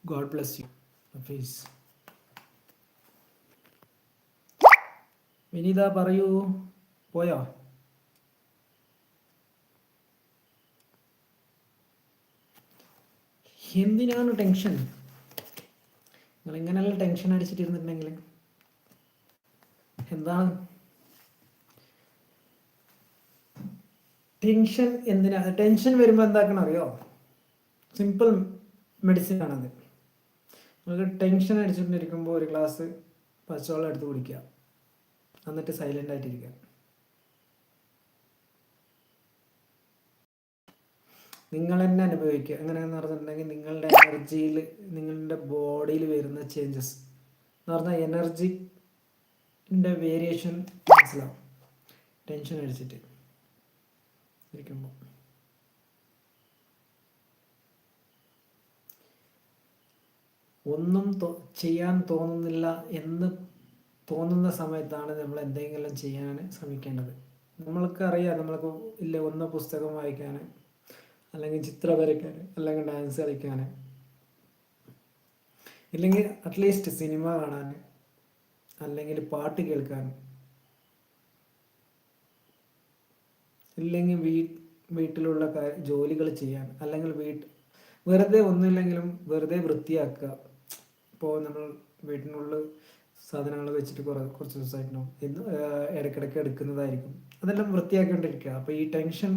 God bless you Hafeez. Vineetha പറയൂ, പോയോ? എന്തിനാണ് ടെൻഷൻ? നിങ്ങൾ ഇങ്ങനെയുള്ള ടെൻഷൻ അടിച്ചിട്ടിരുന്നിട്ടുണ്ടെങ്കിൽ എന്താണ് ടെൻഷൻ? എന്തിനാ ടെൻഷൻ വരുമ്പോൾ എന്താക്കണം അറിയോ? സിമ്പിൾ മെഡിസിൻ ആണത്. നമുക്ക് ടെൻഷൻ അടിച്ചിട്ടിരിക്കുമ്പോൾ ഒരു ഗ്ലാസ് പച്ചവെള്ളം എടുത്ത് കുടിക്കുക, എന്നിട്ട് സൈലൻ്റ് ആയിട്ടിരിക്കുക. നിങ്ങൾ തന്നെ അനുഭവിക്കുക. എങ്ങനെയാണെന്ന് പറഞ്ഞിട്ടുണ്ടെങ്കിൽ നിങ്ങളുടെ എനർജിയിൽ, നിങ്ങളുടെ ബോഡിയിൽ വരുന്ന ചേഞ്ചസ് എന്ന് പറഞ്ഞാൽ എനർജിൻ്റെ വേരിയേഷൻ മനസ്സിലാവും ടെൻഷൻ അടിച്ചിട്ട് ഇരിക്കുമ്പോൾ. ഒന്നും ചെയ്യാൻ തോന്നുന്നില്ല എന്ന് തോന്നുന്ന സമയത്താണ് നമ്മൾ എന്തെങ്കിലും ചെയ്യാൻ ശ്രമിക്കേണ്ടത്. നമ്മൾക്ക് അറിയാം, നമ്മൾക്ക് ഇല്ല ഒന്ന് പുസ്തകം വായിക്കാൻ, അല്ലെങ്കിൽ ചിത്രം വരയ്ക്കാൻ, അല്ലെങ്കിൽ ഡാൻസ് കളിക്കാൻ, ഇല്ലെങ്കിൽ അറ്റ്ലീസ്റ്റ് സിനിമ കാണാൻ, അല്ലെങ്കിൽ പാട്ട് കേൾക്കാൻ, ഇല്ലെങ്കിൽ വീട്ടിലുള്ള ജോലികൾ ചെയ്യാൻ, അല്ലെങ്കിൽ വെറുതെ ഒന്നുമില്ലെങ്കിലും വെറുതെ വൃത്തിയാക്കുക. ഇപ്പോൾ നമ്മൾ വീട്ടിനുള്ളിൽ സാധനങ്ങൾ വെച്ചിട്ട് കുറച്ച് ദിവസമായിട്ടുണ്ടാവും, ഇടയ്ക്കിടയ്ക്ക് എടുക്കുന്നതായിരിക്കും, അതെല്ലാം വൃത്തിയാക്കിക്കൊണ്ടിരിക്കുക. അപ്പോൾ ഈ ടെൻഷൻ